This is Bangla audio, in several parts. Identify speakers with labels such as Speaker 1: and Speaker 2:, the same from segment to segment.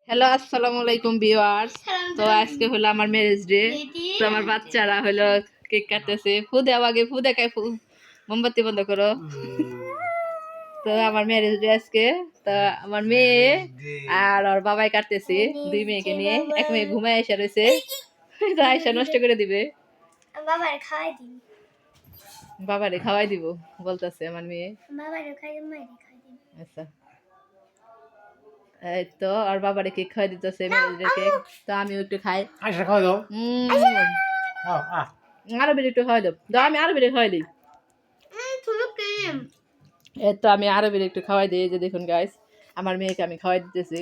Speaker 1: হ্যালো আসসালামু আলাইকুম ভিউয়ার্স। তো আজকে হলো আমার ম্যারেজ ডে। তো আমার বাচ্চারা হলো কেক কাটতেছে। ফু দাও, আগে ফু দেখায়, ফু মোমবাতি বন্ধ করো। তো আমার ম্যারেজ ডে আজকে। তো আমার মেয়ে আর ওর বাবাই কাটতেছে, দুই মেয়েকে নিয়ে। এক মেয়ে ঘুমায় এসে রয়েছে, তো আয়সা নষ্ট করে দিবে। বাবারে খাওয়াই দিব বলতেছে আমার মেয়ে। আচ্ছা, এই তো আর বাবারে কেক খাওয়াই দিতেছে, ম্যারেজ ডে কেক। তো আমিও একটু খাই।
Speaker 2: আয়সা খাওয়া দাও।
Speaker 1: আরো বেড়ে একটু খাওয়াই দাও, দাও আমি আরো বেড়ে খাওয়াই দিই। এই তো আমি আরো বেড়ে একটু খাওয়াই দিই। এই যে দেখুন গাইস, আমার মেয়েকে আমি খাওয়াই দিতেছি।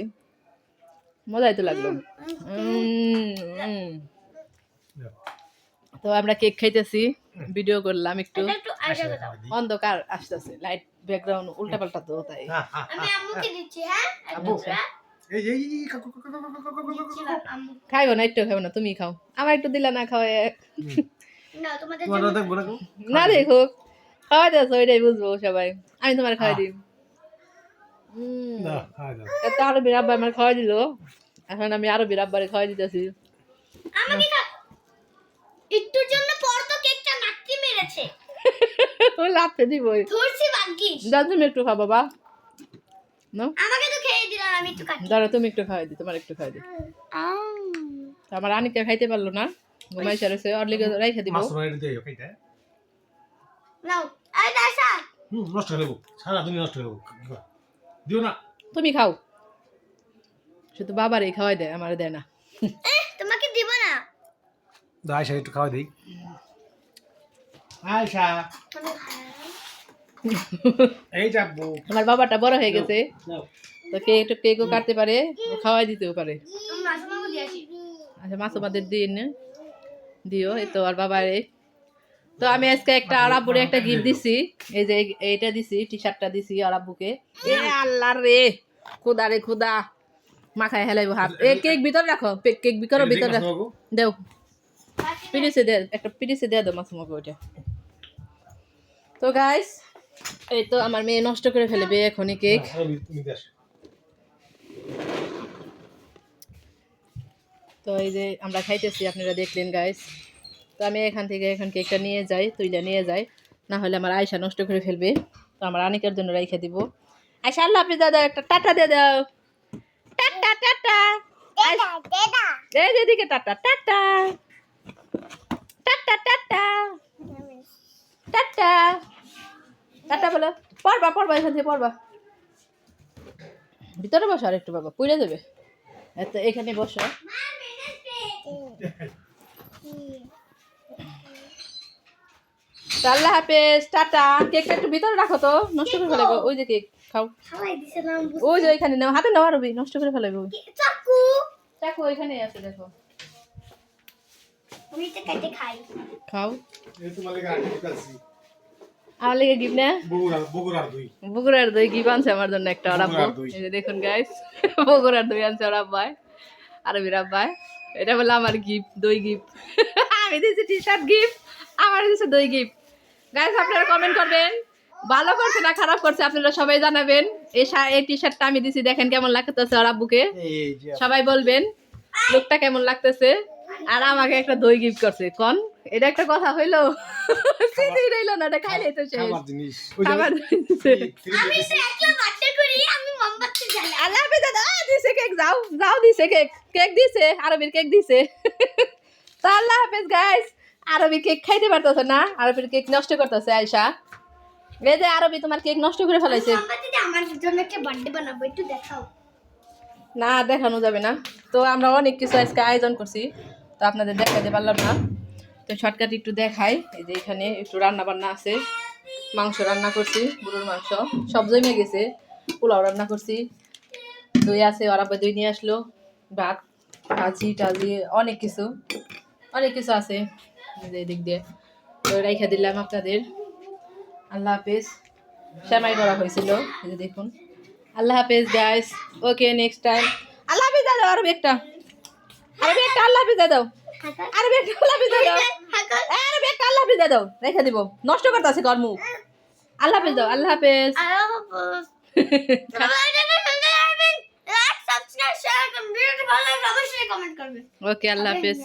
Speaker 1: মজাই তো লাগলো। তো আমরা কেক খাইতেছি, ভিডিও করলাম একটু। অন্ধকার আসতেছে, লাইট ব্যাকগ্রাউন্ড উল্টা পাল্টা তো তাই। খাইবো না, একটু খাইবো না, তুমি খাও। আমার একটু দিলা না খাওয়াই। না দেখো খাওয়াই দিয়েছো, ওইটাই বুঝবো সবাই। আমি তোমার খাওয়াই দিই। তো আরো বিরাব্বা আমার খাওয়াই দিল, এখন আমি আরো বিরাব্বারে খাওয়াই দিতেছি।
Speaker 3: একটুর জন্য পর তো কেকটা নাকি মেরেছে।
Speaker 1: ওই লাফতে দিবই।
Speaker 3: ধরছি ভাগ্যিস।
Speaker 1: দাও তুমি একটু খাও বাবা। নো
Speaker 3: আমাকে তো খেয়ে দিলাম, আমি একটু কাটি।
Speaker 1: দাঁড়া, তুমি একটু খাওয়াই দি, তোমার একটু খাওয়াই দি। আমার আনিকা খাইতে পারলো না, ঘুমাই সারেছে, ওর লিগে রাইখা দিব।
Speaker 3: নাও এই দাসা
Speaker 2: নষ্ট হয়ে যাবো, সারা দিন নষ্ট হয়ে যাবো, দিও না।
Speaker 1: তুমি খাও, শুধু বাবারই খাওয়াই দেয়, আমারে দেয় না।
Speaker 3: তোমাকে দিব না।
Speaker 2: আয়সা একটু খাওয়া দিই। আয়সা এই যাবো।
Speaker 1: আমার বাবাটা বড় হয়ে গেছে, তো কেকও কাটতে পারে, ও খাওয়াই দিতেও পারে।
Speaker 3: মাসুমাকে দিয়েছি।
Speaker 1: আচ্ছা, মাসুমাদের দিন দিও। এই তো আর বাবারে। তো আমি আজকে একটা আর আব্বুরে একটা গিফট দিছি। এই যে এইটা দিছি, টি শার্টটা দিছি আর আব্বুকে। এ আল্লাহ রে, খুদা রে খুদা, মাথায় হেলাইবো হাত। এ কেক ভিতরে রাখো, কেক ভিতরে রাখো, দেও পিরিসে দে, একটা পিরিসে দিয়ে দাও মাসুমাকে ওইটা। তো গাইস, এই তো আমার মেয়ে নষ্ট করে ফেলবে এখনই কেক। তো এই যে আমরা খাইতেছি, আপনারা দেখলেন গাইস। তো আমি এখান থেকে এখন কেকটা নিয়ে যাই, তুইলা নিয়ে যাই, না হলে আমার আয়সা নষ্ট করে ফেলবে। তো আমার আনিকার জন্য রেখে দিব। আয়সা আল্লাহ হাফিজ দাদা, একটা টাটা দিয়ে দাও। টাটা টাটা, এই যে এদিকে tata tata tata tata tata tata বলো। পড়বা পড়বা, এখান থেকে পড়বা। ভিতরে বসো আর একটু, বাবা পুড়ে যাবে। এত এখানে বসো। আল্লাহ হাফেজ, টাটা। কেকটা একটু ভিতরে রাখো, তো নষ্ট করে ফেলাবো। ওই যে কেক খাও, ওই যে ওইখানে নাও, হাতে নাও, আরবি নষ্ট করে ফেলাবো।
Speaker 3: চাকু
Speaker 1: চাকু ওইখানে আছে, দেখো।
Speaker 3: আমি তো কেটে খাই।
Speaker 1: খাও।
Speaker 2: এই তোমার লাগা আটি কাছি।
Speaker 1: আমার লেগে গিফট না, বগুড়ার দই গিফট আনছে আমার জন্য একটা ওর আব্বু। এই যে দেখুন গাইস, বগুড়ার দই আনছে ওর আব্বাই, আরবির আব্বাই। এটা বলে আমার গিফট, দই গিফট। আমি দিয়েছি টি শার্ট গিফট, আমার দিয়েছে দই গিফট। গাইস আপনারা কমেন্ট করবেন, ভালো করছে না খারাপ করছে আপনারা সবাই জানাবেন। এই টি শার্টটা আমি দিছি, দেখেন কেমন লাগতেছে ওর আব্বুকে, সবাই বলবেন লুকটা কেমন লাগতেছে। আর আমাকে একটা দই গিফট করছে, কোন এটা একটা কথা হইলো? সিধি রইলো না, এটা খাইলেই তো শেষ। খাবার দিছে।
Speaker 3: আমি তো একলা বাট্টা করি, আমি মোমবাতি জ্বালাই।
Speaker 1: আল্লাহ হাফেজ দাদা, দিছে কেক, যাও যাও, দিছে কেক, কেক দিছে, আরবির কেক দিছে। তো আল্লাহ হাফেজ গাইস। আরবি কেক খাইতে পারতেছে না, আরবির কেক নষ্ট করতেছে আয়সা। এই যে আরবি তোমার কেক নষ্ট করে ফেলাইছে।
Speaker 3: মোমবাতি দিয়ে আমার জন্য একটা বার্থডে বানাবো, একটু দেখাও।
Speaker 1: না দেখানো যাবে না। তো আমরা অনেক কিছু আজকে আয়োজন করছি, তো আপনাদের দেখাতে পারলাম না। তো শর্টকাট একটু দেখাই। এই যে এখানে একটু রান্না বান্না আছে, মাংস রান্না করছি, গরুর মাংস সব জমে গেছে, পোলাও রান্না করছি, দই আছে, ওরা দই নিয়ে আসলো, ভাত, ভাজি টাজি, অনেক কিছু আছে এই দিক দিয়ে। তো রেখে দিলাম আপনাদের। আল্লাহ হাফেজ। শ্যামাই করা হয়েছিল, এই যে দেখুন। আল্লাহ হাফেজ গাইস, ওকে নেক্সট টাইম। আল্লাহ হাফেজ দাও, আরবি একটা, আরবি একটা আল্লাহ হাফেজ দাও, আরবি একটা আল্লাহ হাফেজ দাও, আরবি একটা আল্লাহ হাফেজ দাও, রেখে দিব, নষ্ট করতে আছে কর্ম। আল্লাহ হাফেজ দাও, আল্লাহ হাফেজ।
Speaker 3: আল্লাহ হাফেজ। না শেয়ার করবেন, ভিডিওটি ভালো লাগলে অবশ্যই কমেন্ট করবেন।
Speaker 1: ওকে, আল্লাহ হাফেজ।